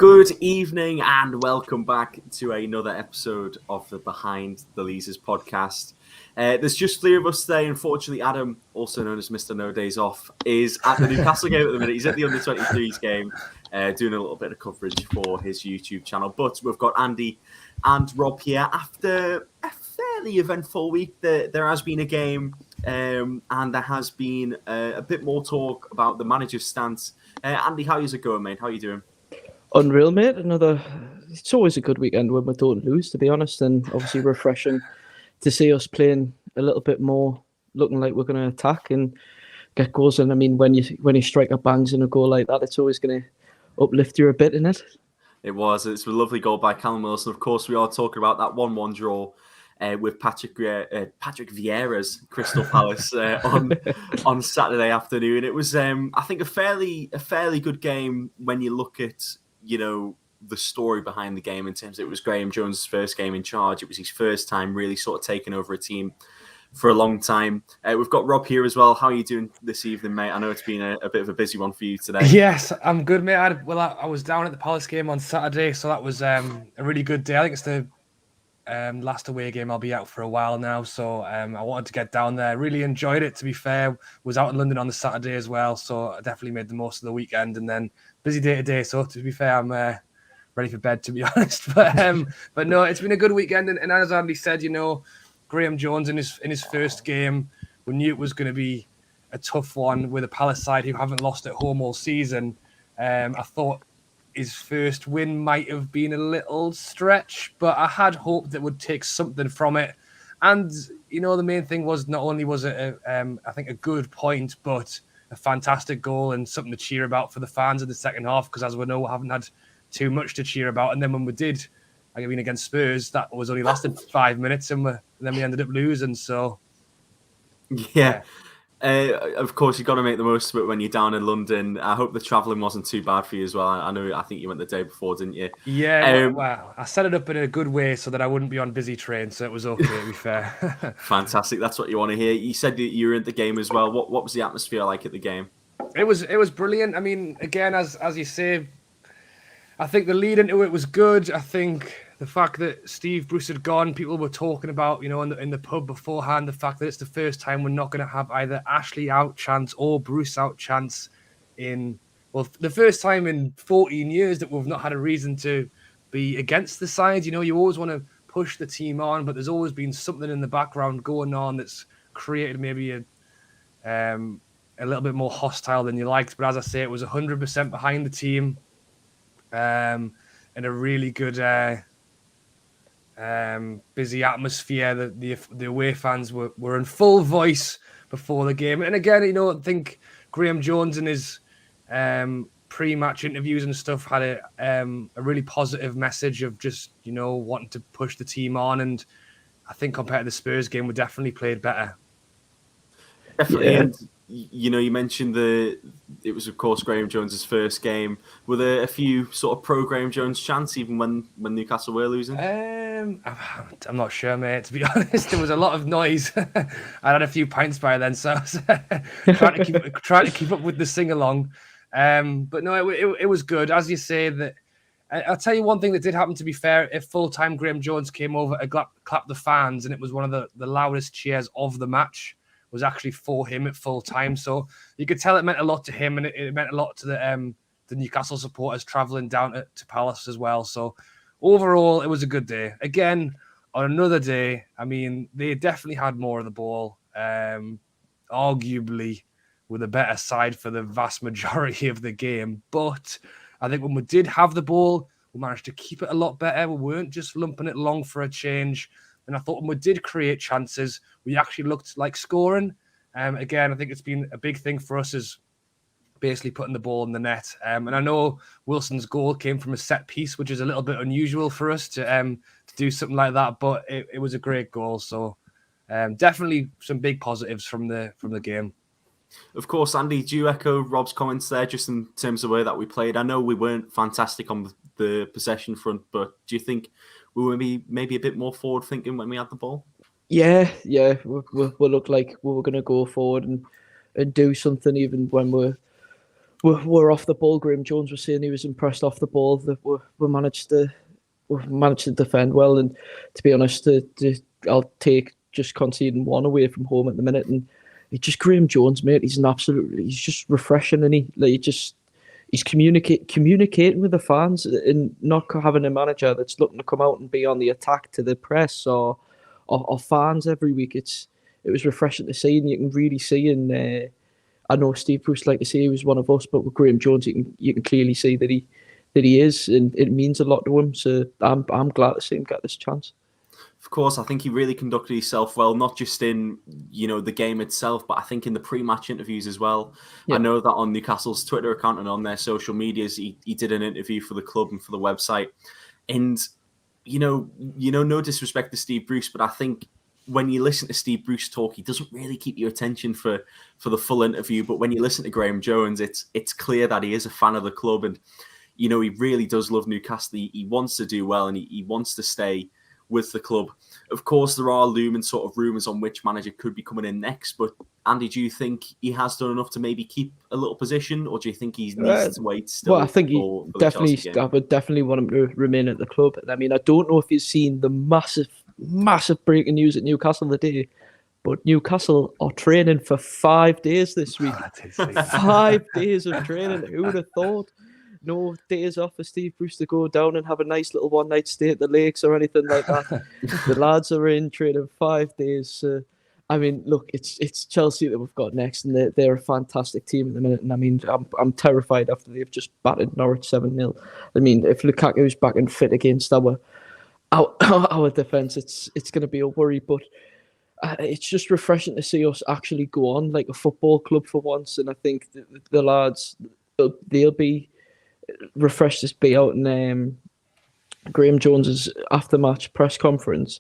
Good evening and welcome back to another episode of the Behind the Leazes podcast. There's just three of us today. Unfortunately, Adam, also known as Mr. No Days Off, is at the Newcastle game at the minute. He's at the under-23s game, doing a little bit of coverage for his YouTube channel. But we've got Andy and Rob here. After a fairly eventful week, there has been a game and there has been a bit more talk about the manager's stance. Andy, how is it going, mate? How are you doing? Unreal, mate. It's always a good weekend when we don't lose, to be honest, and obviously refreshing to see us playing a little bit more, looking like we're going to attack and get goals. And I mean, when you strike a bangs in a goal like that, it's always going to uplift you a bit, isn't it? It's a lovely goal by Callum Wilson. Of course, we are talking about that 1-1 draw with Patrick Vieira's Crystal Palace on Saturday afternoon. It was, I think, a fairly good game when you look at, the story behind the game in terms of it was Graeme Jones' first game in charge. It was his first time really sort of taking over a team for a long time. We've got Rob here as well. How are you doing this evening, mate? I know it's been a bit of a busy one for you today. Yes, I'm good, mate. I was down at the Palace game on Saturday, so that was a really good day. I think it's the last away game I'll be out for a while now, so I wanted to get down there. Really enjoyed it, to be fair. Was out in London on the Saturday as well, so I definitely made the most of the weekend, and then busy day today, so to be fair, I'm ready for bed, to be honest. But no, it's been a good weekend, and as Andy said, Graeme Jones in his first game, we knew it was going to be a tough one with a Palace side who haven't lost at home all season. I thought his first win might have been a little stretch, but I had hoped that would take something from it. And, the main thing was not only was it, I think, a good point, but a fantastic goal and something to cheer about for the fans in the second half, because as we know, we haven't had too much to cheer about. And then when we did, against Spurs, that was only lasted 5 minutes, and then we ended up losing. So, yeah. Of course, you've got to make the most of it when you're down in London. I hope the travelling wasn't too bad for you as well. I think you went the day before, didn't you? Yeah, well, I set it up in a good way so that I wouldn't be on busy trains, so it was okay, to be fair. Fantastic. That's what you want to hear. You said that you were at the game as well. What was the atmosphere like at the game? It was brilliant. I mean, again, as you say, I think the lead into it was good. I think the fact that Steve Bruce had gone, people were talking about, in the pub beforehand, the fact that it's the first time we're not going to have either Ashley out chance or Bruce out chance the first time in 14 years that we've not had a reason to be against the side. You always want to push the team on, but there's always been something in the background going on that's created maybe a little bit more hostile than you liked. But as I say, it was 100% behind the team, and a really good busy atmosphere. The away fans were in full voice before the game. And again, I think Graeme Jones in his pre-match interviews and stuff had a really positive message of just, wanting to push the team on. And I think compared to the Spurs game, we definitely played better. Definitely. Yeah. And, you mentioned it was, of course, Graeme Jones' first game. Were there a few sort of pro-Graeme Jones chants even when Newcastle were losing? I'm not sure, mate, to be honest. There was a lot of noise. I had a few pints by then, so I was trying to keep up with the sing-along. But no, it was good. As you say, that I'll tell you one thing that did happen, to be fair. At full-time, Graeme Jones came over to clap the fans, and it was one of the loudest cheers of the match. Was actually for him at full time, so you could tell it meant a lot to him, and it meant a lot to the Newcastle supporters travelling down to Palace as well. So overall, it was a good day. Again, on another day, I mean, they definitely had more of the ball, arguably with a better side for the vast majority of the game. But I think when we did have the ball, we managed to keep it a lot better. We weren't just lumping it long for a change. And I thought when we did create chances, we actually looked like scoring. Again, I think it's been a big thing for us is basically putting the ball in the net. And I know Wilson's goal came from a set piece, which is a little bit unusual for us to do something like that. But it was a great goal. So definitely some big positives from the game. Of course, Andy, do you echo Rob's comments there just in terms of the way that we played? I know we weren't fantastic on the possession front, but do you think we were maybe a bit more forward thinking when we had the ball? Yeah. We looked like we were going to go forward and do something even when we're we're off the ball. Graeme Jones was saying he was impressed off the ball that we managed to defend well. And to be honest, I'll take just conceding one away from home at the minute. And it's just Graeme Jones, mate. He's just refreshing, and he's communicating with the fans and not having a manager that's looking to come out and be on the attack to the press or fans every week. It was refreshing to see, and you can really see. And I know Steve Bruce like to say he was one of us, but with Graeme Jones, you can clearly see that he is, and it means a lot to him. So I'm glad to see him get this chance. Of course, I think he really conducted himself well, not just in the game itself, but I think in the pre-match interviews as well. Yeah. I know that on Newcastle's Twitter account and on their social medias, he did an interview for the club and for the website. And no disrespect to Steve Bruce, but I think when you listen to Steve Bruce talk, he doesn't really keep your attention for the full interview. But when you listen to Graeme Jones, it's clear that he is a fan of the club, and he really does love Newcastle. He wants to do well, and he wants to stay with the club. Of course, there are looming sort of rumours on which manager could be coming in next. But Andy, do you think he has done enough to maybe keep a little position, or do you think he needs to wait still? Well, I think I would definitely want him to remain at the club. I mean, I don't know if you've seen the massive breaking news at Newcastle today, but Newcastle are training for 5 days this week. 5 days of training. Who would have thought? No days off for Steve Bruce to go down and have a nice little one-night stay at the lakes or anything like that. The lads are in training 5 days. I mean, look, it's Chelsea that we've got next, and they're a fantastic team at the minute. And I mean, I'm terrified after they've just battered Norwich 7-0. I mean, if Lukaku's back and fit against our defence, it's going to be a worry. But it's just refreshing to see us actually go on like a football club for once. And I think the lads, they'll be refreshed to be out in Graeme Jones's after-match press conference.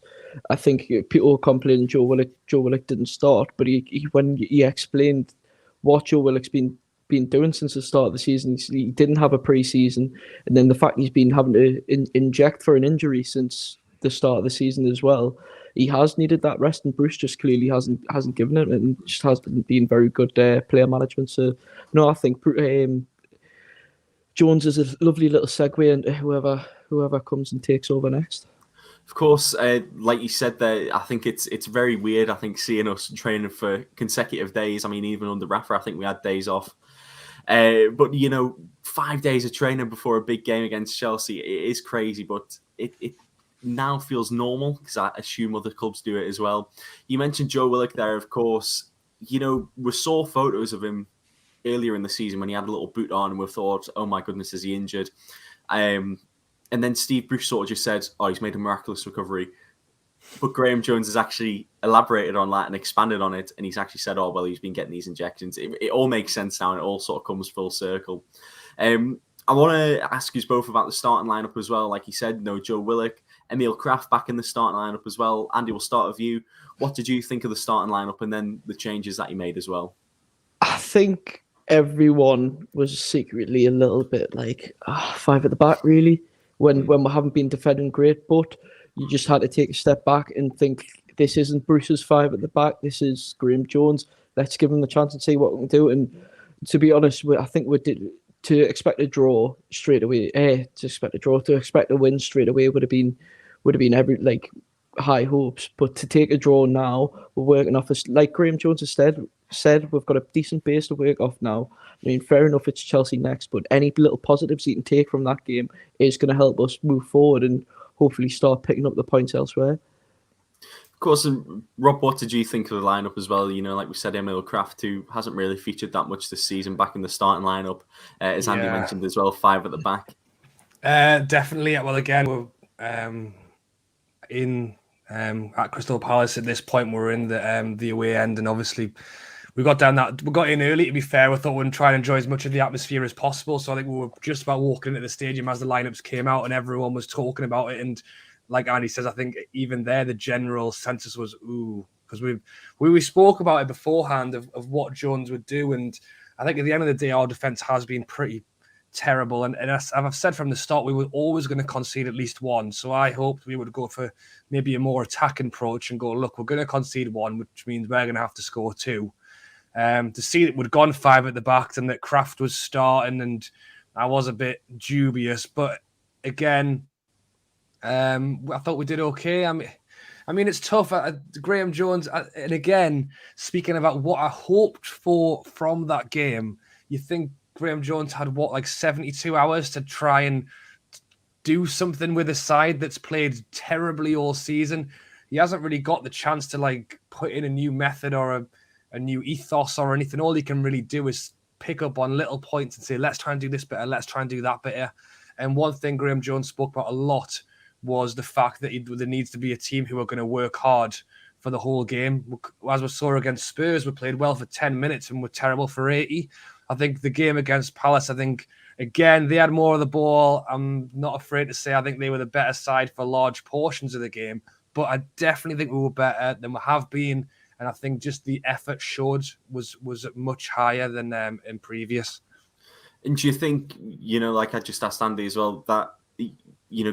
I think people were complaining Joe Willock didn't start, but when he explained what Joe Willock's been doing since the start of the season, he didn't have a pre-season, and then the fact he's been having to inject for an injury since the start of the season as well. He has needed that rest, and Bruce just clearly hasn't given it, and just hasn't been very good player management. So no, I think Jones is a lovely little segue into whoever comes and takes over next. Of course, like you said there, I think it's very weird. I think seeing us training for consecutive days. I mean, even under Rafa, I think we had days off. But 5 days of training before a big game against Chelsea, it is crazy. But it now feels normal because I assume other clubs do it as well. You mentioned Joe Willock there, of course. We saw photos of him earlier in the season when he had a little boot on, and we thought, oh my goodness, is he injured? And then Steve Bruce sort of just said, oh, he's made a miraculous recovery. But Graeme Jones has actually elaborated on that and expanded on it, and he's actually said, oh, well, he's been getting these injections. It all makes sense now, and it all sort of comes full circle. I want to ask you both about the starting lineup as well. Like you said, Joe Willock, Emil Kraft back in the starting lineup as well. Andy, we'll start with you. What did you think of the starting lineup and then the changes that he made as well? I think everyone was secretly a little bit like 5 at the back, really, when we haven't been defending great. But you just had to take a step back and think, this isn't Bruce's 5 at the back. This is Graeme Jones. Let's give him the chance and see what we can do. And to be honest, I think to expect a draw straight away. To expect a win straight away would have been every high hopes. But to take a draw now, we're working off like Graeme Jones has said, we've got a decent base to work off now. I mean, fair enough, it's Chelsea next, but any little positives you can take from that game is going to help us move forward and hopefully start picking up the points elsewhere. Of course, and Rob, what did you think of the lineup as well? Like we said, Emil Kraft, who hasn't really featured that much this season, back in the starting lineup, as Andy mentioned as well, 5 at the back. Definitely. Well, again, we're at Crystal Palace at this point. We're in the away end, and obviously we got in early. To be fair, we thought we'd try and enjoy as much of the atmosphere as possible. So I think we were just about walking into the stadium as the lineups came out, and everyone was talking about it. And like Andy says, I think even there the general census was ooh, because we spoke about it beforehand of what Jones would do, and I think at the end of the day our defence has been pretty terrible, and as I've said from the start, we were always going to concede at least one. So I hoped we would go for maybe a more attacking approach and go, look, we're going to concede one, which means we're going to have to score 2. To see that we'd gone 5 at the back and that Kraft was starting, and I was a bit dubious. But again, I thought we did okay. I mean, it's tough. Graeme Jones, and again, speaking about what I hoped for from that game, you think Graeme Jones had, 72 hours to try and do something with a side that's played terribly all season. He hasn't really got the chance to put in a new method or a new ethos or anything. All he can really do is pick up on little points and say, let's try and do this better, let's try and do that better. And one thing Graeme Jones spoke about a lot was the fact that there needs to be a team who are going to work hard for the whole game. As we saw against Spurs, we played well for 10 minutes and were terrible for 80. I think the game against Palace, again, they had more of the ball. I'm not afraid to say I think they were the better side for large portions of the game, but I definitely think we were better than we have been. And I think just the effort showed was much higher than in previous. And do you think, like I just asked Andy as well, that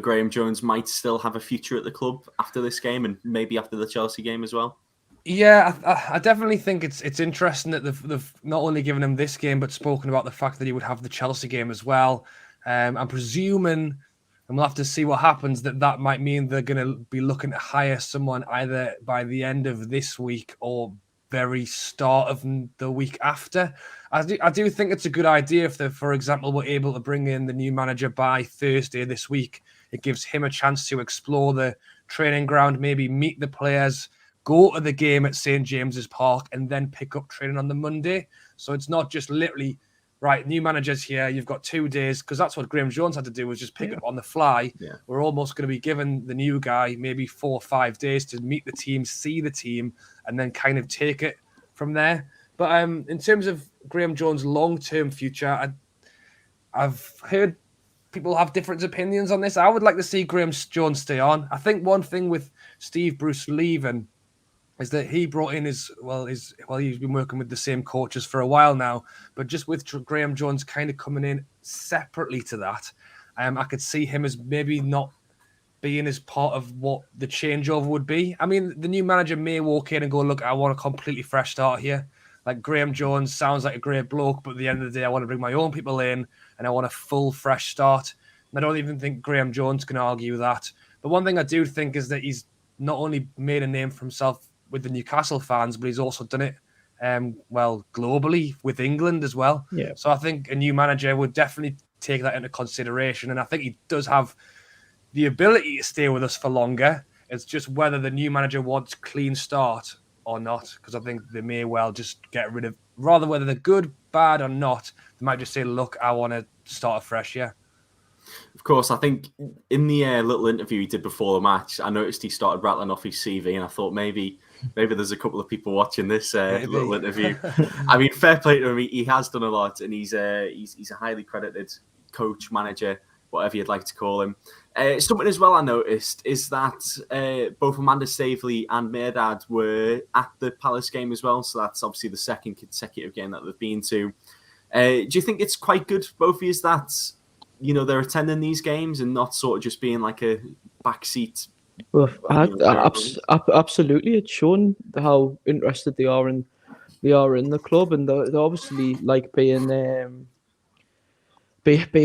Graeme Jones might still have a future at the club after this game and maybe after the Chelsea game as well? Yeah, I definitely think it's interesting that they've not only given him this game, but spoken about the fact that he would have the Chelsea game as well. I'm presuming, and we'll have to see what happens, that might mean they're going to be looking to hire someone either by the end of this week or very start of the week after. I do think it's a good idea if they, for example, were able to bring in the new manager by Thursday this week. It gives him a chance to explore the training ground, maybe meet the players, go to the game at St. James's Park, and then pick up training on the Monday. So it's not just literally, right, new manager's here, you've got 2 days, because that's what Graeme Jones had to do, was just pick up on the fly. Yeah. We're almost going to be giving the new guy maybe 4 or 5 days to meet the team, see the team, and then kind of take it from there. But in terms of Graeme Jones' long-term future, I've heard people have different opinions on this. I would like to see Graeme Jones stay on. I think one thing with Steve Bruce leaving is that he brought in he's been working with the same coaches for a while now, but just with Graeme Jones kind of coming in separately to that, I could see him as maybe not being as part of what the changeover would be. I mean, the new manager may walk in and go, look, I want a completely fresh start here. Like, Graeme Jones sounds like a great bloke, but at the end of the day, I want to bring my own people in and I want a full fresh start. And I don't even think Graeme Jones can argue that. But one thing I do think is that he's not only made a name for himself with the Newcastle fans, but he's also done it globally with England as well. Yeah. So I think a new manager would definitely take that into consideration. And I think he does have the ability to stay with us for longer. It's just whether the new manager wants clean start or not, because I think they may well just get rid of, rather whether they're good, bad or not, they might just say, look, I want to start afresh, yeah. Of course, I think in the little interview he did before the match, I noticed he started rattling off his CV, and I thought maybe there's a couple of people watching this little interview. I mean, fair play to him. He has done a lot, and he's a highly credited coach, manager, whatever you'd like to call him. Something as well I noticed is that both Amanda Staveley and Mehrdad were at the Palace game as well, so that's obviously the second consecutive game that they've been to. Do you think it's quite good, both of you, that they're attending these games and not sort of just being like a backseat? Well, absolutely. It's shown how interested they are in the club, and they obviously like being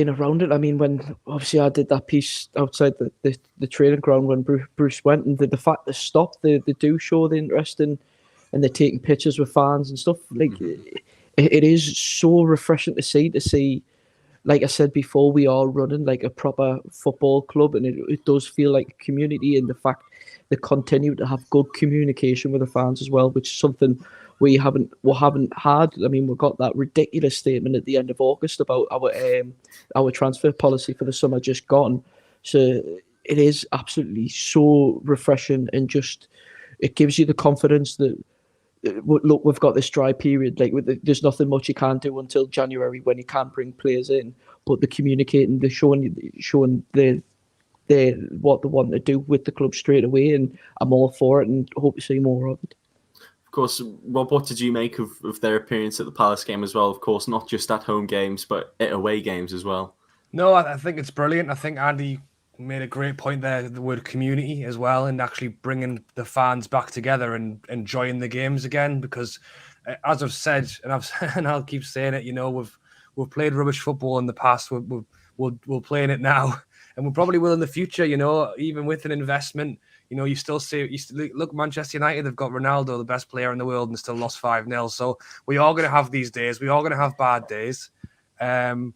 around it. I mean, when obviously I did that piece outside the training ground when Bruce went, and the fact they stopped, they do show the interest in, and they're taking pictures with fans and stuff. Like, it is so refreshing to see. Like I said before, we are running like a proper football club, and it does feel like a community. And the fact they continue to have good communication with the fans as well, which is something we haven't had. I mean, we got that ridiculous statement at the end of August about our transfer policy for the summer just gone. So it is absolutely so refreshing, and just it gives you the confidence that, look, we've got this dry period. Like, there's nothing much you can do until January when you can't bring players in. But the communicating, they're showing what they want to do with the club straight away, and I'm all for it, and hope to see more of it. Of course, Rob, what did you make of their appearance at the Palace game as well? Of course, not just at home games, but at away games as well. No, I think it's brilliant. I think Andy made a great point there, the word community as well, and actually bringing the fans back together and enjoying the games again, because as I've said, and I'll keep saying it, we've played rubbish football in the past. We'll play in it now, and we probably will in the future. Even with an investment, you still look Manchester United. They've got Ronaldo, the best player in the world, and still lost 5-0. So we are going to have these days. We are going to have bad days. But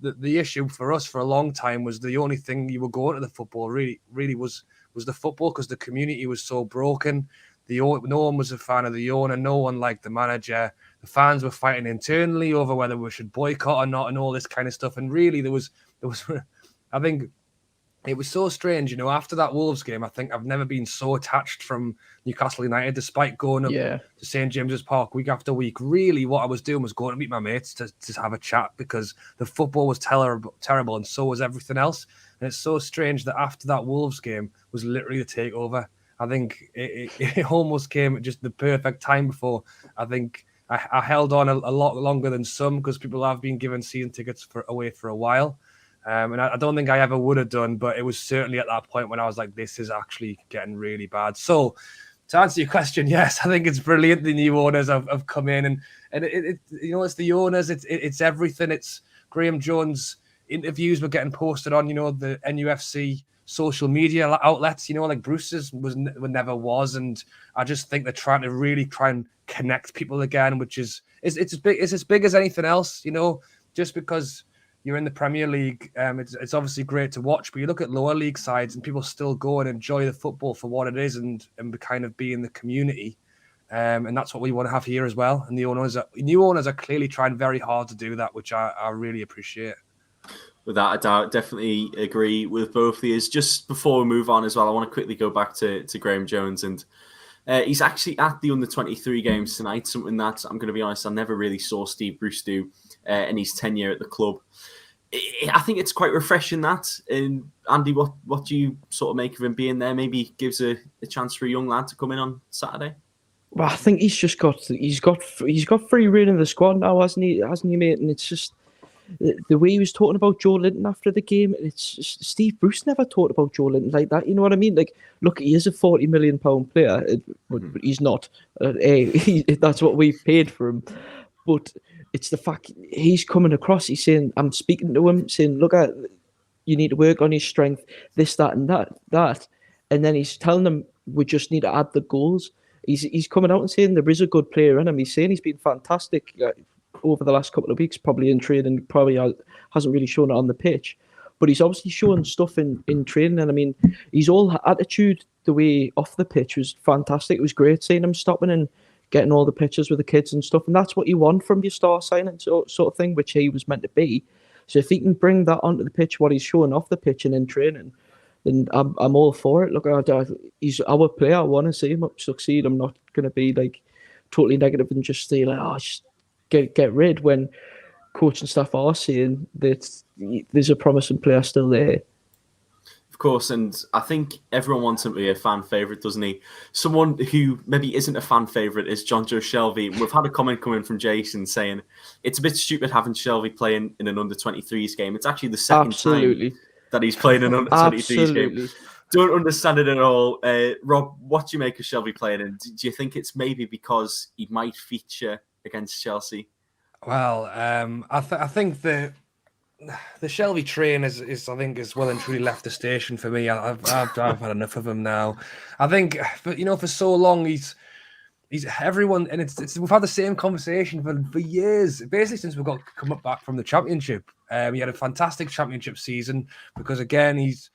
the issue for us for a long time was the only thing you were going to the football really was the football, because the community was so broken. No one was a fan of the owner. No one liked the manager. The fans were fighting internally over whether we should boycott or not, and all this kind of stuff. And really, there was, I think, it was so strange. After that Wolves game, I think I've never been so attached from Newcastle United, despite going up to St James's Park week after week. Really, what I was doing was going to meet my mates to have a chat, because the football was terrible, and so was everything else. And it's so strange that after that Wolves game was literally the takeover. I think it almost came at just the perfect time before. I think I held on a lot longer than some, because people have been given season tickets away for a while. And I don't think I ever would have done, but it was certainly at that point when I was like, this is actually getting really bad. So to answer your question, yes, I think it's brilliant. The new owners have come in, and it's the owners, it's everything. It's Graeme Jones interviews were getting posted on, the NUFC social media outlets, like Bruce's never was. And I just think they're trying to really try and connect people again, which is it's as big as anything else, just because you're in the Premier League. It's obviously great to watch, but you look at lower league sides and people still go and enjoy the football for what it is, and kind of be in the community. And that's what we want to have here as well. And the new owners are clearly trying very hard to do that, which I really appreciate. Without a doubt, definitely agree with both of you. Just before we move on as well, I want to quickly go back to Graeme Jones, and he's actually at the under-23 games tonight, something that, I'm going to be honest, I never really saw Steve Bruce do in his tenure at the club. I think it's quite refreshing that. And Andy, what do you sort of make of him being there? Maybe gives a chance for a young lad to come in on Saturday. Well, I think he's got free rein in the squad now, hasn't he, mate? And it's just the way he was talking about Joe Linton after the game. It's just, Steve Bruce never talked about Joe Linton like that. You know what I mean? Like, look, he is a £40 million player, but he's not. That's what we've paid for him. But it's the fact he's coming across. He's saying, I'm speaking to him, saying, look, you need to work on his strength, this, that, and that. And then he's telling them, we just need to add the goals. He's coming out and saying there is a good player in him. He's saying he's been fantastic over the last couple of weeks, probably in training, probably hasn't really shown it on the pitch. But he's obviously showing stuff in training. And I mean, his whole attitude, the way off the pitch was fantastic. It was great seeing him stopping and getting all the pictures with the kids and stuff. And that's what you want from your star signing sort of thing, which he was meant to be. So if he can bring that onto the pitch, what he's showing off the pitch and in training, then I'm all for it. Look, he's our player. I want to see him succeed. I'm not going to be like totally negative and just say like, just get rid, when coach and staff are saying that there's a promising player still there. Of course, and I think everyone wants him to be a fan favourite, doesn't he? Someone who maybe isn't a fan favourite is John Joe Shelvey. We've had a comment coming from Jason saying it's a bit stupid having Shelvey playing in an under-23s game. It's actually the second time that he's played an under-23s game. Don't understand it at all. Rob, what do you make of Shelvey playing? And do you think it's maybe because he might feature against Chelsea? Well, I think the Shelvey train is well and truly left the station for me. I've had enough of him now. I think, for so long he's everyone, and it's we've had the same conversation for years, basically since we've come up back from the Championship. He had a fantastic Championship season because again he's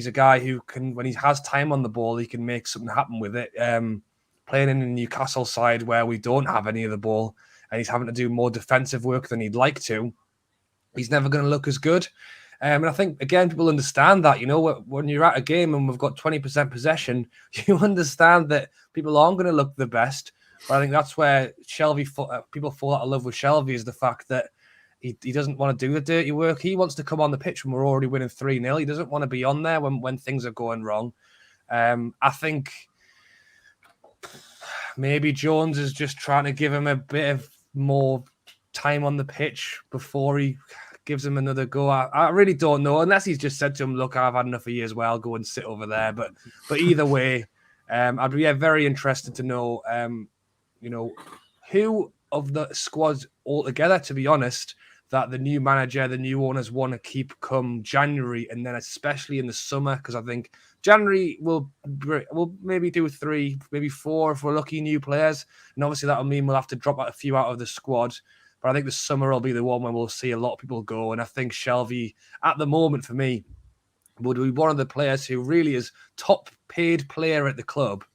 a guy who can, when he has time on the ball, he can make something happen with it. Playing in the Newcastle side where we don't have any of the ball, and he's having to do more defensive work than he'd like to, he's never going to look as good. And I think, again, people understand that, when you're at a game and we've got 20% possession, you understand that people aren't going to look the best. But I think that's where people fall out of love with Shelvey, is the fact that he doesn't want to do the dirty work. He wants to come on the pitch when we're already winning 3-0. He doesn't want to be on there when things are going wrong. I think maybe Jones is just trying to give him a bit of more time on the pitch before he gives him another go. I really don't know, unless he's just said to him, look, I've had enough of you as well, go and sit over there. But either way, I'd be very interested to know who of the squads altogether, to be honest, that the new manager, the new owners want to keep come January, and then especially in the summer, because I think January we'll maybe do 3, maybe 4 if we're lucky new players, and obviously that'll mean we'll have to drop a few out of the squad. But I think the summer will be the one when we'll see a lot of people go, and I think Shelvey, at the moment for me, would be one of the players who really is top paid player at the club.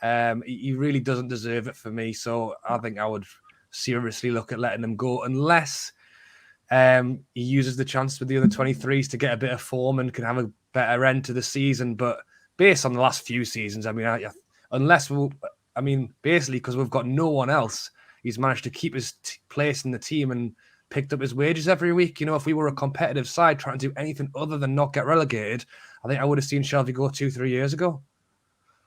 He really doesn't deserve it for me, so I think I would seriously look at letting him go unless he uses the chance with the other 23s to get a bit of form and can have a better end to the season. But based on the last few seasons, I mean, basically because we've got no one else, he's managed to keep his place in the team and picked up his wages every week. You know, if we were a competitive side trying to do anything other than not get relegated, I think I would have seen Shelvey go 2-3 years ago.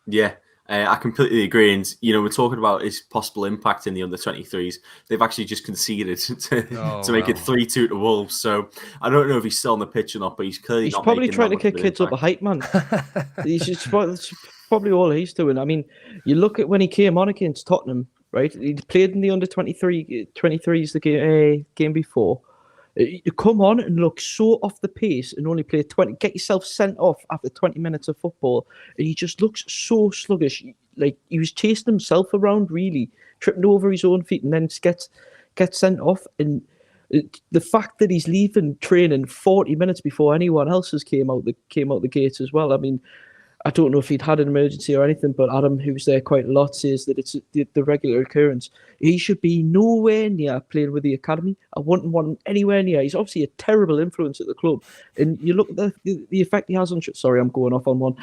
Yeah. I completely agree. And, we're talking about his possible impact in the under-23s. They've actually just conceded to make it 3-2 to Wolves. So I don't know if he's still on the pitch or not, but he's clearly not probably making trying to that kick much kids of up an a height, man. That's probably all he's doing. I mean, you look at when he came on against Tottenham, right? He played in the under-23s the game before. You come on and look so off the pace and only play 20. Get yourself sent off after 20 minutes of football, and he just looks so sluggish. Like he was chasing himself around, really tripping over his own feet, and then gets sent off. And the fact that he's leaving training 40 minutes before anyone else has came out the gates as well. I mean, I don't know if he'd had an emergency or anything, but Adam, who's there quite a lot, says that it's the regular occurrence. He should be nowhere near playing with the academy. I wouldn't want him anywhere near. He's obviously a terrible influence at the club. And you look at the effect he has on... Sorry, I'm going off on one.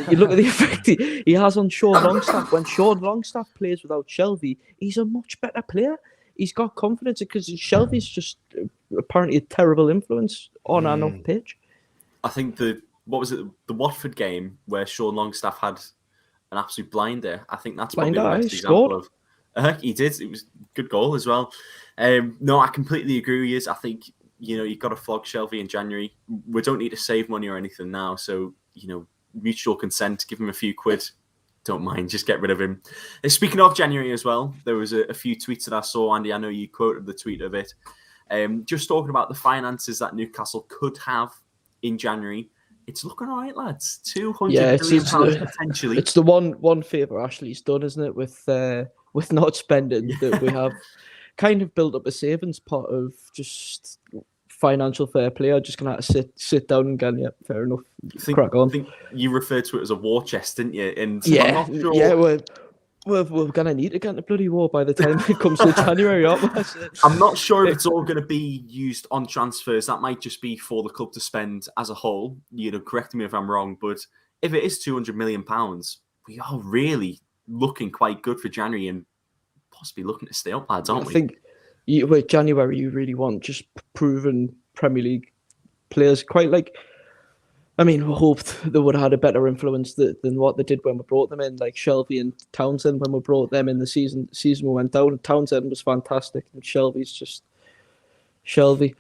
You look at the effect he has on Sean Longstaff. When Sean Longstaff plays without Shelvey, he's a much better player. He's got confidence because Shelvey's just apparently a terrible influence on and off pitch. I think what was it? The Watford game where Sean Longstaff had an absolute blinder. I think that's probably the best example of. He did. It was a good goal as well. No, I completely agree with you. I think you've got to flog Shelvey in January. We don't need to save money or anything now. So mutual consent. Give him a few quid. Don't mind. Just get rid of him. And speaking of January as well, there was a few tweets that I saw, Andy. I know you quoted the tweet of it. Just talking about the finances that Newcastle could have in January. It's looking all right, lads. £200 million potentially. It's the one favour Ashley's done, isn't it? With not spending, that we have kind of built up a savings pot of just financial fair play. I'm just gonna have to sit down and go, yeah, fair enough. Crack on. I think you referred to it as a war chest, didn't you? And yeah, I'm not sure. Yeah, we're going to need to get in the bloody war by the time it comes to January, aren't we? I'm not sure if it's all going to be used on transfers. That might just be for the club to spend as a whole. Correct me if I'm wrong, but if it is £200 million, we are really looking quite good for January and possibly looking to stay up, lads, aren't we? I think with January, you really want just proven Premier League players, quite like... I mean, we hoped they would have had a better influence than what they did when we brought them in, like Shelvey and Townsend when we brought them in the season we went down. Townsend was fantastic, and Shelvey's just Shelvey.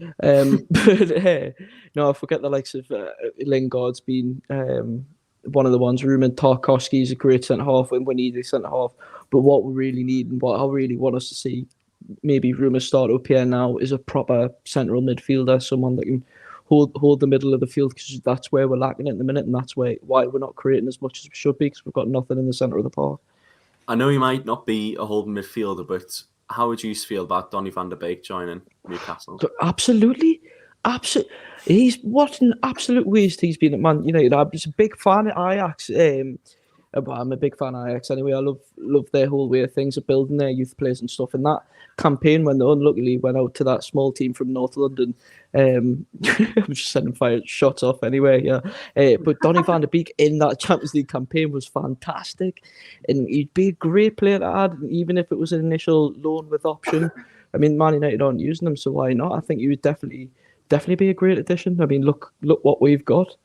No, I forget the likes of Lingard's been one of the ones. Ruben Tarkowski's a great centre-half, and we need a centre-half. But what we really need and what I really want us to see, maybe rumours start to appear now, is a proper central midfielder, someone that can hold the middle of the field, because that's where we're lacking at the minute, and that's why we're not creating as much as we should be, because we've got nothing in the centre of the park. I know he might not be a holding midfielder, but how would you feel about Donny van der Beek joining Newcastle? Absolutely. He's what an absolute waste he's been at Man United. I was a big fan of Ajax. I'm a big fan of Ajax anyway. I love their whole way of things of building their youth players and stuff. And that campaign when they unluckily went out to that small team from North London, I'm just sending fire shots off anyway. Yeah, but Donny van der Beek in that Champions League campaign was fantastic, and he'd be a great player to add, even if it was an initial loan with option. I mean, Man United aren't using them, so why not? I think he would definitely be a great addition. I mean, look what we've got.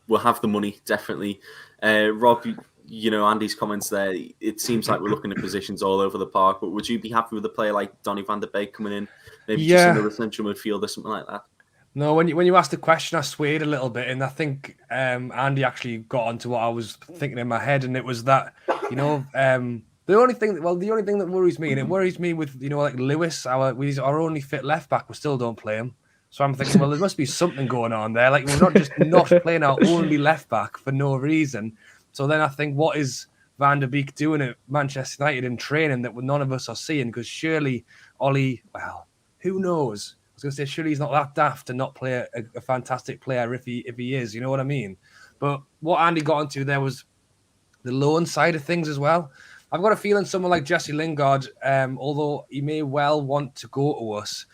We'll have the money, definitely. Rob, Andy's comments there, it seems like we're looking at positions all over the park, but would you be happy with a player like Donny van der Beek coming in? Maybe just another central midfielder, something like that? No, when you asked the question, I swayed a little bit, and I think Andy actually got onto what I was thinking in my head, and it was that, the The only thing that worries me, and it worries me with, like Lewis, our only fit left back, we still don't play him. So I'm thinking, well, there must be something going on there. Like, we're not just not playing our only left back for no reason. So then I think, what is Van der Beek doing at Manchester United in training that none of us are seeing? Because surely Ollie, well, who knows? I was going to say, surely he's not that daft to not play a fantastic player if he is, you know what I mean? But what Andy got into there was the loan side of things as well. I've got a feeling someone like Jesse Lingard, although he may well want to go to us,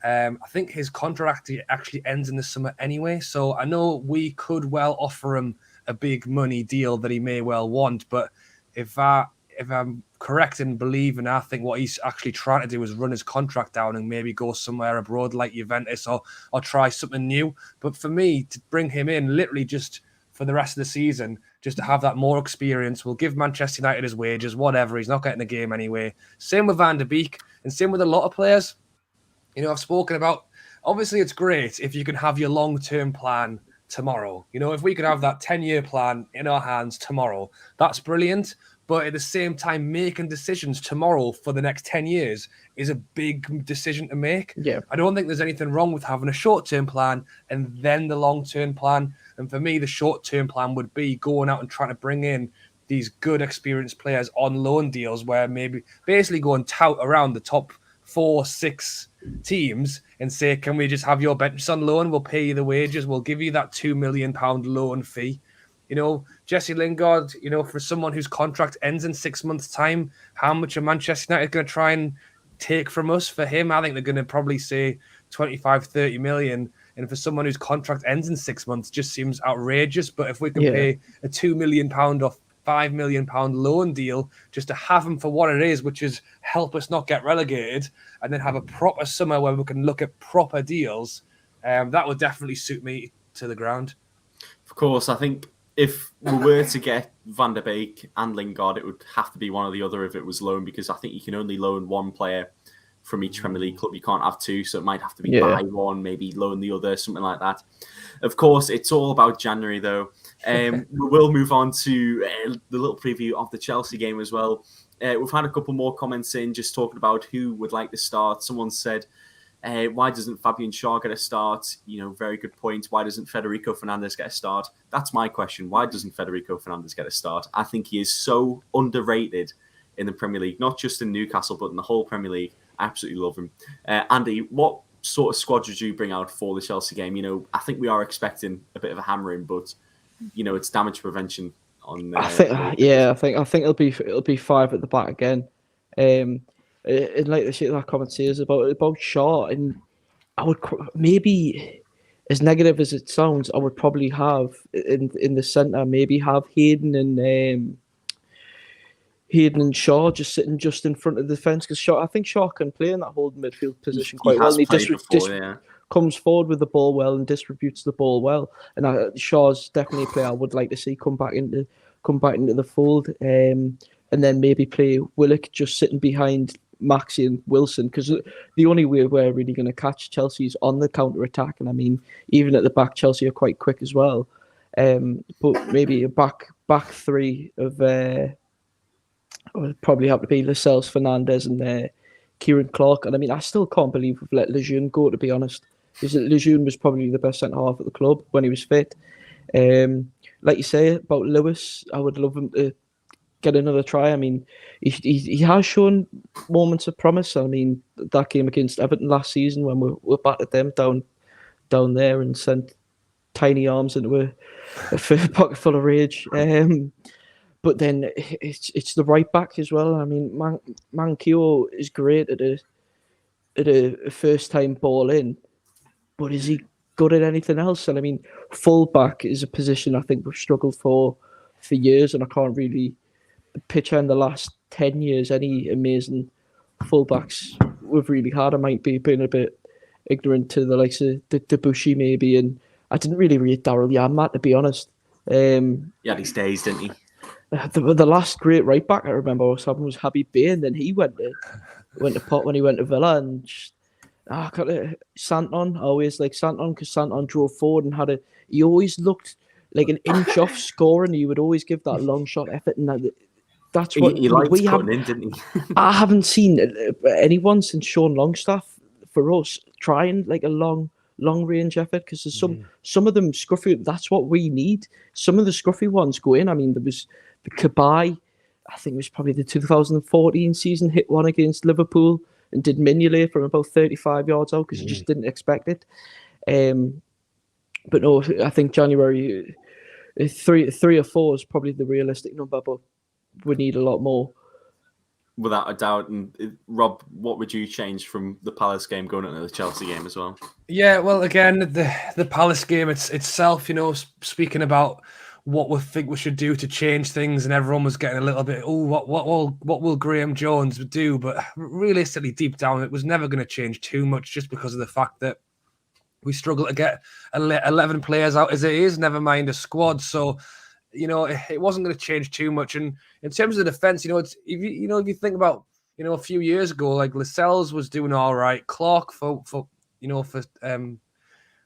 I think his contract actually ends in the summer anyway. So I know we could well offer him a big money deal that he may well want. But if I'm correct in believing, I think what he's actually trying to do is run his contract down and maybe go somewhere abroad like Juventus or try something new. But for me, to bring him in literally just for the rest of the season, just to have that more experience, we'll give Manchester United his wages, whatever. He's not getting the game anyway. Same with Van der Beek and same with a lot of players. I've spoken about, obviously it's great if you can have your long-term plan tomorrow. If we could have that 10-year plan in our hands tomorrow, that's brilliant. But at the same time, making decisions tomorrow for the next 10 years is a big decision to make. Yeah. I don't think there's anything wrong with having a short-term plan and then the long-term plan. And for me, the short-term plan would be going out and trying to bring in these good, experienced players on loan deals where maybe basically go and tout around the top 4-6 teams and say, can we just have your bench on loan? We'll pay you the wages. We'll give you that £2 million loan fee. Jesse Lingard, for someone whose contract ends in 6 months' time, how much are Manchester United going to try and take from us for him? I think they're going to probably say 25-30 million. And for someone whose contract ends in 6 months, just seems outrageous. But if we can pay a £2 million or £5 million loan deal just to have him for what it is, which is help us not get relegated, and then have a proper summer where we can look at proper deals, that would definitely suit me to the ground. Of course, I think if we were to get Van der Beek and Lingard, it would have to be one or the other if it was loan, because I think you can only loan one player from each Premier League club. You can't have two, so it might have to be buy one, maybe loan the other, something like that. Of course, it's all about January, though. We will move on to the little preview of the Chelsea game as well. We've had a couple more comments in just talking about who would like to start. Someone said, why doesn't Fabian Schär get a start? Very good point. Why doesn't Federico Fernandez get a start? That's my question. Why doesn't Federico Fernandez get a start? I think he is so underrated in the Premier League, not just in Newcastle, but in the whole Premier League. I absolutely love him. Andy, what sort of squad did you bring out for the Chelsea game? I think we are expecting a bit of a hammering, but it's damage prevention on. I think it'll be five at the back again. And like the shit that comment says about Shaw, and I would maybe, as negative as it sounds, I would probably have in the centre maybe have Hayden and Shaw just sitting just in front of the defence, because I think Shaw can play in that holding midfield position quite well. He comes forward with the ball well and distributes the ball well. And Shaw's definitely a player I would like to see come back into the fold. And then maybe play Willock just sitting behind Maxi and Wilson, because the only way we're really going to catch Chelsea is on the counter attack. And I mean, even at the back, Chelsea are quite quick as well. But maybe a back three of would probably have to be Lascelles, Fernandez, and Kieran Clark. And I mean, I still can't believe we've let Lejeune go, to be honest. Because Lejeune was probably the best centre half at the club when he was fit. Like you say about Lewis, I would love him to get another try. I mean, he has shown moments of promise. I mean, that game against Everton last season when we battered them down there and sent tiny arms into a pocket full of rage. But then it's the right back as well. I mean, Manquillo is great at a first time ball in, but is he good at anything else? And I mean, full back is a position I think we've struggled for years, and I can't really picture in the last 10 years any amazing fullbacks we've really had. I might be being a bit ignorant to the likes of Debussy maybe, and I didn't really read Daryl Janmaat, to be honest. He had his days, didn't he? The last great right back I remember I was having was Habib Beye, and then he went to pot when he went to Villa, and just, Santon. I always like Santon because Santon drove forward and he always looked like an inch off scoring. He would always give that long shot effort, and that's what he liked we cutting have. in, didn't he? I haven't seen anyone since Sean Longstaff for us trying like a long range effort, because there's some of them scruffy. That's what we need. Some of the scruffy ones go in. I mean, there was the Kabai. I think it was probably the 2014 season, hit one against Liverpool and did Mignolet from about 35 yards out because you just didn't expect it. But no, I think January three or four is probably the realistic number, but we need a lot more. Without a doubt. And Rob, what would you change from the Palace game going into the Chelsea game as well? Yeah, well, again, the Palace game itself, speaking about what we think we should do to change things, and everyone was getting a little bit, what will Graeme Jones do? But realistically, deep down, it was never going to change too much, just because of the fact that we struggle to get 11 players out as it is, never mind a squad. So, it wasn't going to change too much. And in terms of the defense, if you think about, a few years ago, like Lascelles was doing all right. Clark for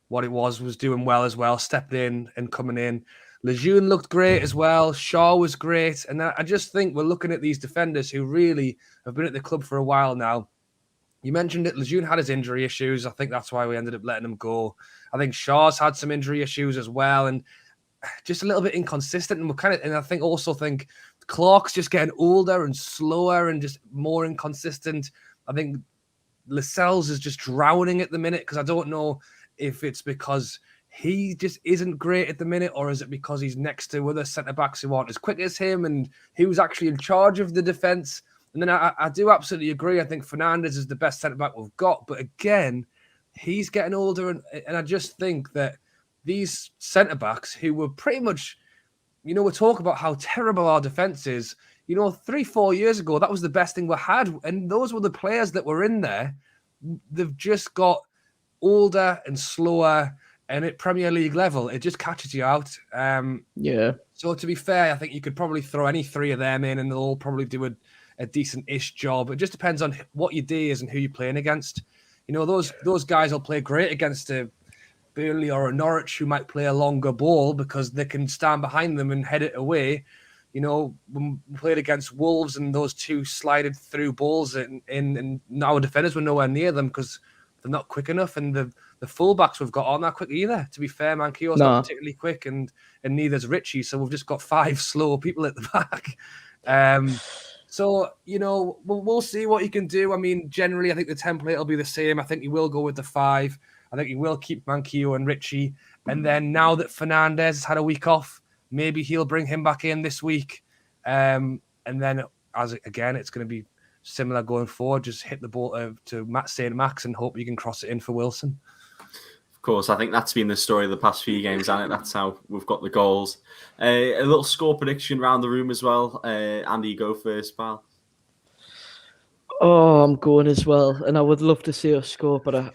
what it was doing well as well, stepped in and coming in. Lejeune looked great as well. Shaw was great. And I just think we're looking at these defenders who really have been at the club for a while now. You mentioned it. Lejeune had his injury issues. I think that's why we ended up letting him go. I think Shaw's had some injury issues as well, and just a little bit inconsistent. And I think Clark's just getting older and slower and just more inconsistent. I think Lascelles is just drowning at the minute, because I don't know if it's because he just isn't great at the minute, or is it because he's next to other centre-backs who aren't as quick as him and who's actually in charge of the defence. And then I do absolutely agree. I think Fernandes is the best centre-back we've got. But again, he's getting older. And I just think that these centre-backs who were pretty much, we talk about how terrible our defence is. 3-4 years ago, that was the best thing we had. And those were the players that were in there. They've just got older and slower. And at Premier League level, it just catches you out. Yeah. So to be fair, I think you could probably throw any three of them in and they'll all probably do a decent-ish job. It just depends on what your day is and who you're playing against. Those guys will play great against a Burnley or a Norwich who might play a longer ball because they can stand behind them and head it away. When we played against Wolves and those two slided through balls and our defenders were nowhere near them because they're not quick enough, and the fullbacks we've got aren't that quick either. To be fair, Manquillo's not particularly quick, and neither's Richie, so we've just got 5 slow people at the back. So, we'll see what he can do. I mean, generally, I think the template will be the same. I think he will go with the 5. I think he will keep Manquillo and Richie. And then now that Fernandes has had a week off, maybe he'll bring him back in this week. And then, it's going to be similar going forward. Just hit the ball to Matt St. Max and hope you can cross it in for Wilson. Of course, I think that's been the story of the past few games, hasn't it? That's how we've got the goals. A little score prediction around the room as well. Andy, go first, pal. Oh, I'm going as well. And I would love to see us score, but I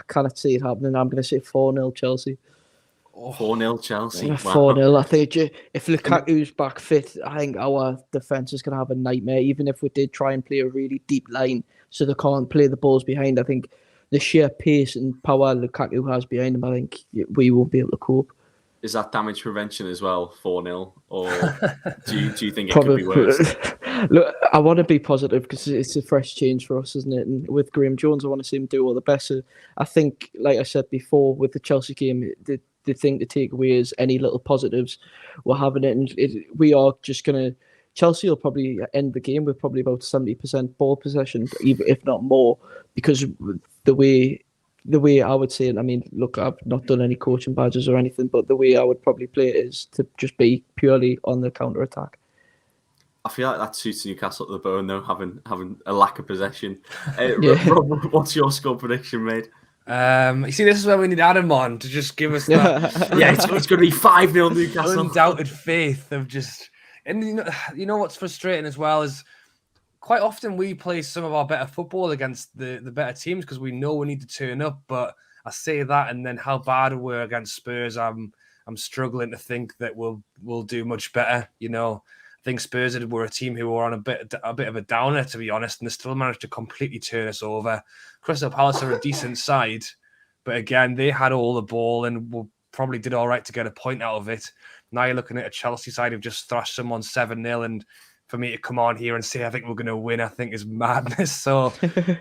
cannot see it happening. I'm going to say 4-0 Chelsea. 4-0 Chelsea. 4-0. I think if Lukaku's back fit, I think our defence is going to have a nightmare. Even if we did try and play a really deep line so they can't play the balls behind, I think the sheer pace and power Lukaku has behind him, I think we won't be able to cope. Is that damage prevention as well, 4-0? Or do you think it could be worse? Look, I want to be positive because it's a fresh change for us, isn't it? And with Graeme Jones, I want to see him do all the best. So I think, like I said before, with the Chelsea game, the thing to take away is any little positives we're having it. And we are just going to... Chelsea will probably end the game with probably about 70% ball possession, even if not more, because the way I would say it, I mean, look, I've not done any coaching badges or anything, but the way I would probably play it is to just be purely on the counter-attack. I feel like that suits Newcastle at the bone, though, having a lack of possession. Rob, what's your score prediction, mate? You see, this is where we need Adam on to just give us that. Yeah, it's going to be 5-0 Newcastle. Undoubted faith of just... And you know what's frustrating as well is quite often we play some of our better football against the better teams because we know we need to turn up. But I say that, and then how bad we were against Spurs, I'm struggling to think that we'll do much better. I think Spurs were a team who were on a bit of a downer, to be honest, and they still managed to completely turn us over. Crystal Palace are a decent side, but again, they had all the ball and probably did all right to get a point out of it. Now you're looking at a Chelsea side who've just thrashed someone 7-0 and for me to come on here and say I think we're going to win, I think is madness. So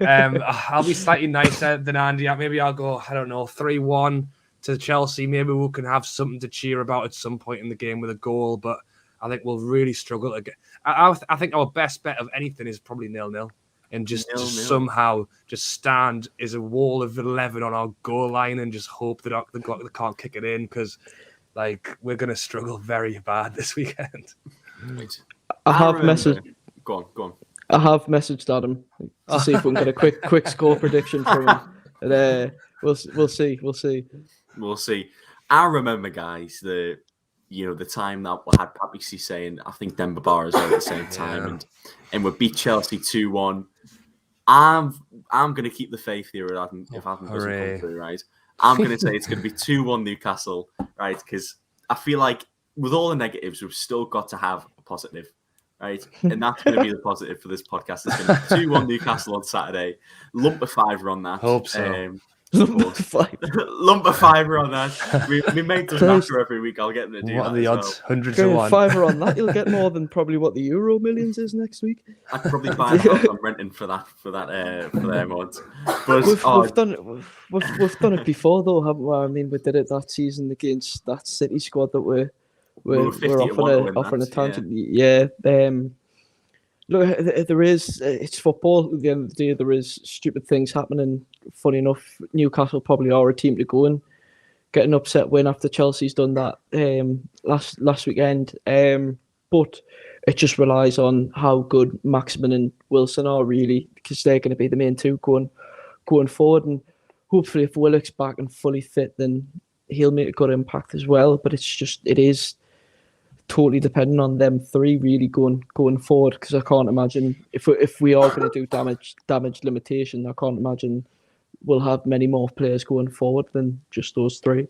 I'll be slightly nicer than Andy. Maybe I'll go, I don't know, 3-1 to Chelsea. Maybe we can have something to cheer about at some point in the game with a goal, but I think we'll really struggle to get. I think our best bet of anything is probably 0-0. And just somehow just stand as a wall of 11 on our goal line and just hope that they can't kick it in, because like we're going to struggle very bad this weekend. I have messaged. Go on. I have messaged Adam to see if we can get a quick score prediction from him. And, we'll see. We'll see. I remember, guys, the time that we had Patrick saying, I think Demba Ba as well at the same time, and we beat Chelsea 2-1. I'm going to keep the faith here if Adam doesn't come through, right? I'm going to say it's going to be 2-1 Newcastle, right? Because I feel like with all the negatives, we've still got to have a positive, right? And that's going to be the positive for this podcast. It's going to be 2-1 Newcastle on Saturday. Lump of fiver on that. Hope so. Lump of fiver on that. We make the matter every week. I'll get them to do what that. What are the odds? Well. Hundreds to one. Fiver on that. You'll get more than probably what the Euro Millions is next week. I'd probably buy the house I'm renting for their mods. But we've done it before though, haven't we? I mean, we did it that season against that City squad that we're off on a tangent. Yeah. Look, there is. It's football. At the end of the day, there is stupid things happening. Funny enough, Newcastle probably are a team to go and get an upset win after Chelsea's done that last weekend. But it just relies on how good Maximin and Wilson are, really, because they're going to be the main two going forward. And hopefully, if Willock's back and fully fit, then he'll make a good impact as well. But it is totally dependent on them three really going forward, because I can't imagine if we are going to do damage limitation, I can't imagine we'll have many more players going forward than just those three.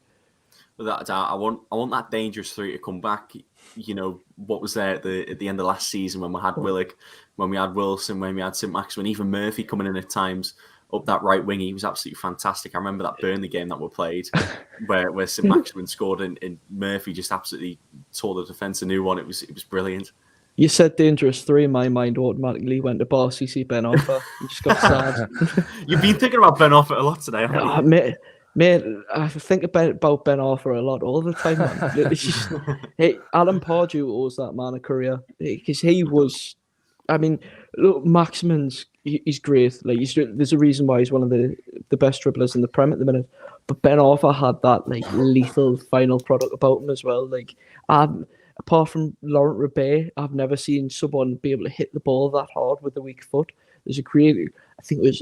I want that dangerous three to come back. You know what was there at the end of last season when we had Willock, when we had Wilson, when we had St. Maximin, even Murphy coming in at times up that right wing. He was absolutely fantastic. I remember that Burnley game that we played where St. Maximin scored and Murphy just absolutely tore the defence a new one. It was brilliant. You said dangerous three, in my mind automatically went to Barclay Ben Arfa. You just got sad. You've been thinking about Ben Arfa a lot today, haven't you? Mate, I think about Ben Arfa a lot all the time, man. It's just, Alan Pardew owes that man a career, because he was. I mean, look, Maximin's he's great. Like there's a reason why he's one of the best dribblers in the Prem at the minute. But Ben Arfa had that like lethal final product about him as well. Like apart from Laurent Rebet, I've never seen someone be able to hit the ball that hard with a weak foot. There's a great, I think it was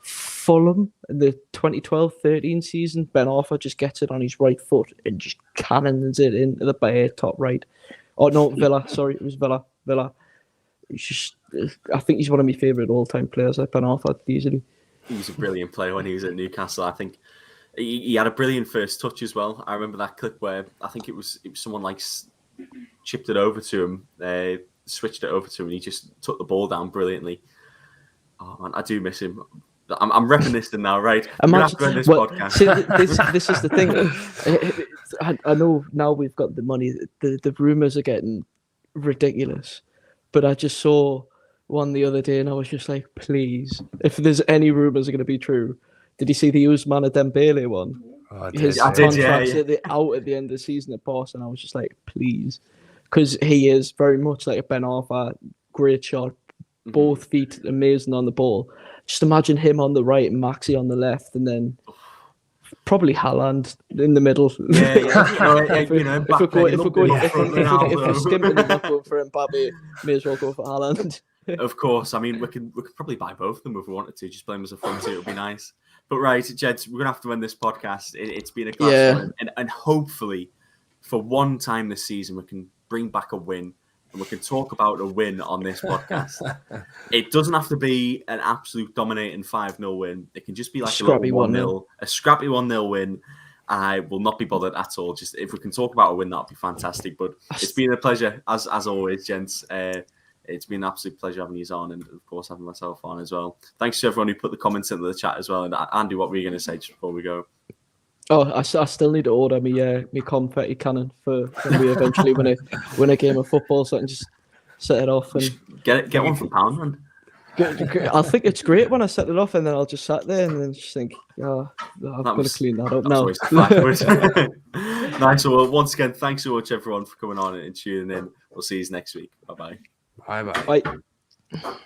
Fulham in the 2012-13 season. Ben Arfa just gets it on his right foot and just cannons it into the bar top right. Oh no, Villa. Sorry, it was Villa. It's just, I think he's one of my favourite all-time players. Like Ben Arfa, easily. He was a brilliant player when he was at Newcastle. I think he had a brilliant first touch as well. I remember that clip where I think it was someone like chipped it over to him, switched it over to him, and he just took the ball down brilliantly. Oh man, I do miss him. I'm reminiscing now, right? Podcast. See, this is the thing. I know now we've got the money. The rumours are getting ridiculous. But I just saw one the other day and I was just like, please, if there's any rumours are going to be true, did you see the Ousmane Dembele one? His contract's out at the end of the season at Barca, and I was just like, please. Because he is very much like a Ben Arfa, great shot, both feet amazing on the ball. Just imagine him on the right and Maxi on the left, and then probably Haaland in the middle. If we're skimping and not going for Mbappe, may as well go for Haaland. Of course, I mean we could probably buy both of them if we wanted to. Just play them as a front two, it would be nice. But right, gents, we're gonna have to end this podcast. It's been a class one, and hopefully, for one time this season, we can bring back a win. And we can talk about a win on this podcast. It doesn't have to be an absolute dominating 5-0 win. It can just be like a scrappy 1-0, a scrappy 1-0 win. I will not be bothered at all. Just if we can talk about a win, that'd be fantastic. But it's been a pleasure, as always, gents. It's been an absolute pleasure having you on, and of course having myself on as well. Thanks to everyone who put the comments into the chat as well. And Andy, what were you going to say just before we go? Oh, I still need to order me confetti cannon for when we eventually win a game of football, so I can just set it off, and Get one for pound, man. I'll think it's great when I set it off, and then I'll just sat there and then just think, I've got to clean that up now. Nice. Well, once again, thanks so much, everyone, for coming on and tuning in. We'll see you next week. Bye-bye. Bye-bye. Bye.